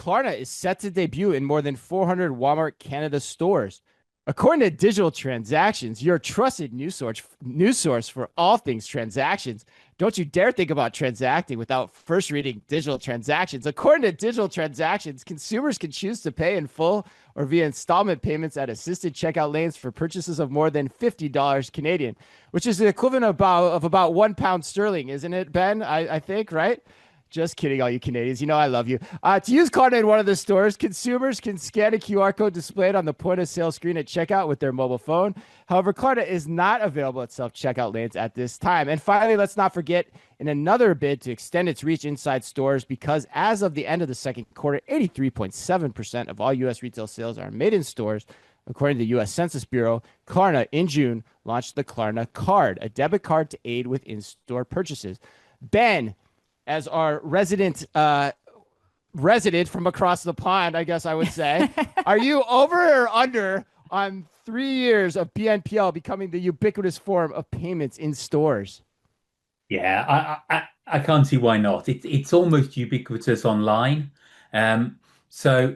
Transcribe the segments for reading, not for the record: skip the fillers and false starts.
Klarna is set to debut in more than 400 Walmart Canada stores. According to Digital Transactions, your trusted news source for all things transactions. Don't you dare think about transacting without first reading Digital Transactions. According to Digital Transactions, consumers can choose to pay in full or via installment payments at assisted checkout lanes for purchases of more than $50 Canadian, which is the equivalent of about £1 sterling, isn't it, Ben? I think, right? Just kidding, all you Canadians. You know I love you. To use Klarna in one of the stores, consumers can scan a QR code displayed on the point of sale screen at checkout with their mobile phone. However, Klarna is not available at self-checkout lanes at this time. And finally, let's not forget, in another bid to extend its reach inside stores, because as of the end of the second quarter, 83.7% of all U.S. retail sales are made in stores. According to the U.S. Census Bureau, Klarna in June launched the Klarna Card, a debit card to aid with in-store purchases. Ben, as our resident from across the pond, I guess I would say, are you over or under on 3 years of BNPL becoming the ubiquitous form of payments in stores? Yeah, I can't see why not. It's almost ubiquitous online. So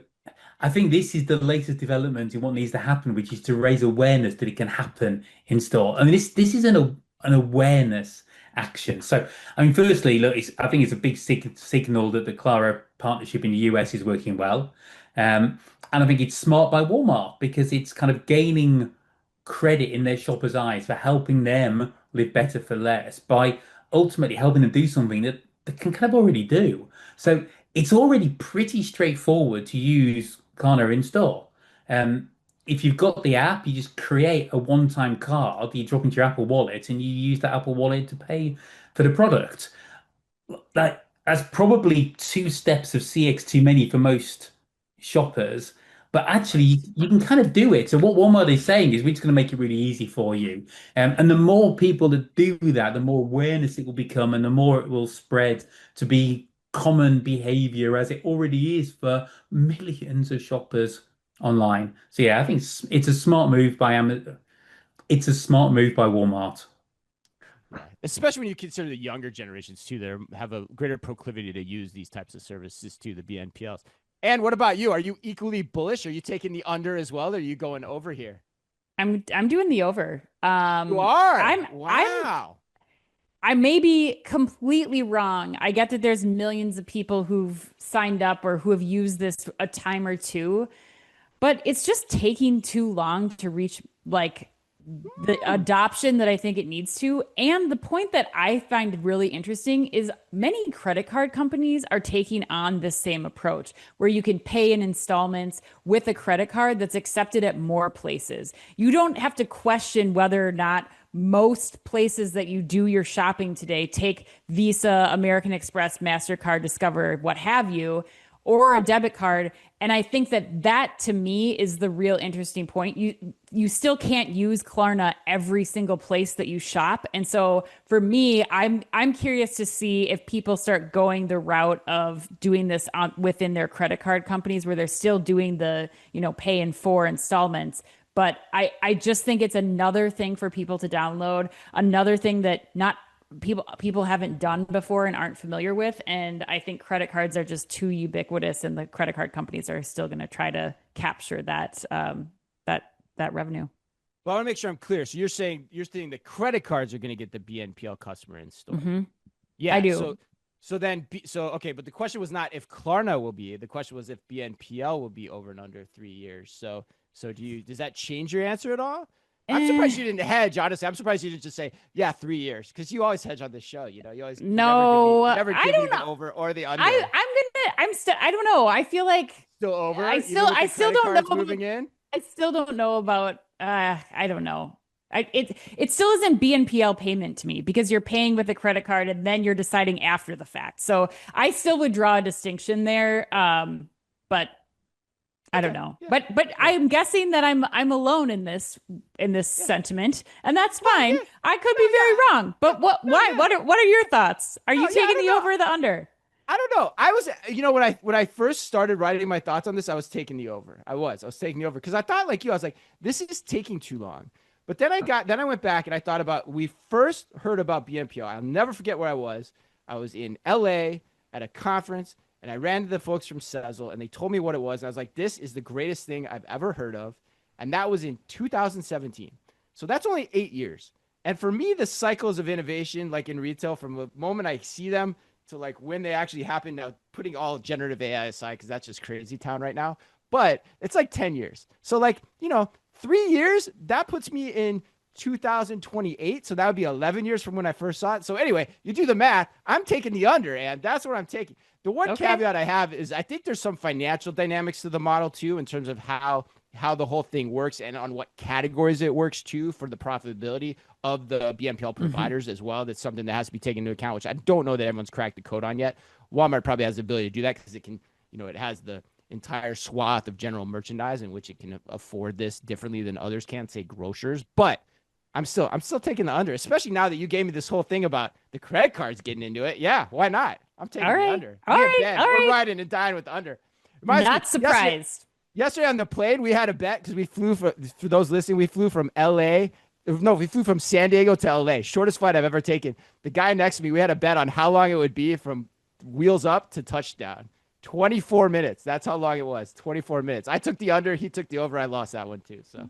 I think this is the latest development in what needs to happen, which is to raise awareness that it can happen in store. I mean, this is an awareness action. So, I mean, firstly, look, I think it's a big signal that the Clara partnership in the US is working well. And I think it's smart by Walmart because it's kind of gaining credit in their shoppers' eyes for helping them live better for less by ultimately helping them do something that they can kind of already do. So it's already pretty straightforward to use Klarna in store. Um, if you've got the app, you just create a one-time card that you drop into your Apple Wallet and you use that Apple Wallet to pay for the product. That's probably two steps of CX too many for most shoppers. But actually, you can kind of do it. So what Walmart is saying is we're just going to make it really easy for you. And the more people that do that, the more awareness it will become and the more it will spread to be common behavior as it already is for millions of shoppers online. So yeah, I think it's a smart move by Amazon. It's a smart move by Walmart. Right. Especially when you consider the younger generations too, that have a greater proclivity to use these types of services too, the BNPLs. And what about you? Are you equally bullish? Are you taking the under as well? Or are you going over here? I'm doing the over. You are. I'm Wow. I may be completely wrong. I get that there's millions of people who've signed up or who have used this a time or two, but it's just taking too long to reach like the adoption that I think it needs to. And the point that I find really interesting is many credit card companies are taking on this same approach where you can pay in installments with a credit card that's accepted at more places. You don't have to question whether or not most places that you do your shopping today take Visa, American Express, MasterCard, Discover, what have you, or a debit card. And I think that to me is the real interesting point. You still can't use Klarna every single place that you shop. And so for me, I'm curious to see if people start going the route of doing this within their credit card companies where they're still doing the, pay in four installments. But I just think it's another thing for people to download, another thing that not people haven't done before and aren't familiar with. And I think credit cards are just too ubiquitous, and the credit card companies are still going to try to capture that revenue. Well, I want to make sure I'm clear. So you're saying the credit cards are going to get the BNPL customer in store. Mm-hmm. I Yeah. do. So okay, but the question was not if Klarna will be. The question was if BNPL will be over and under 3 years. So does that change your answer at all? I'm surprised Eh. you didn't hedge. Honestly, I'm surprised you didn't just say, yeah, 3 years, because you always hedge on this show. You always No, you never I give me don't the know. over or the under. I'm still I don't know. I feel like Still over, I even still with I the still credit don't know cards about moving in. I still don't know about I don't know. It still isn't BNPL payment to me because you're paying with a credit card and then you're deciding after the fact. So I still would draw a distinction there. But I don't Okay, know. yeah, But yeah, I'm guessing that I'm alone in this yeah. sentiment, and that's Well, fine. yeah, I could no, be very yeah, wong. But no, yeah, what are your thoughts? Are no, you yeah. I taking don't the know. over or the under? I don't know. I was, when I first started writing my thoughts on this, I was taking the over. I was taking the over because I thought like you. I was like, this is taking too long. But then I went back and I thought about we first heard about BNPL. I'll never forget where I was. I was in LA at a conference, And I ran to the folks from Sezzle, and they told me what it was. And I was like, this is the greatest thing I've ever heard of. And that was in 2017. So that's only 8 years. And for me, the cycles of innovation, like in retail, from the moment I see them to like when they actually happen, now putting all generative AI aside, because that's just crazy town right now, but it's like 10 years. So like, 3 years, that puts me in 2028. So that would be 11 years from when I first saw it. So anyway, you do the math. I'm taking the under, and that's what I'm taking. The one caveat I have is I think there's some financial dynamics to the model too, in terms of how the whole thing works and on what categories it works too for the profitability of the BNPL providers as well. That's something that has to be taken into account, which I don't know that everyone's cracked the code on yet. Walmart probably has the ability to do that because it can, it has the entire swath of general merchandise in which it can afford this differently than others can, say grocers. But I'm still taking the under, especially now that you gave me this whole thing about the credit cards getting into it. Yeah, why not? I'm taking the under. We're riding and dying with the under. Not surprised. Yesterday on the plane, we had a bet because we flew for those listening, we flew from LA. No, we flew from San Diego to LA. Shortest flight I've ever taken. The guy next to me, we had a bet on how long it would be from wheels up to touchdown. 24 minutes. That's how long it was. 24 minutes. I took the under. He took the over. I lost that one too. So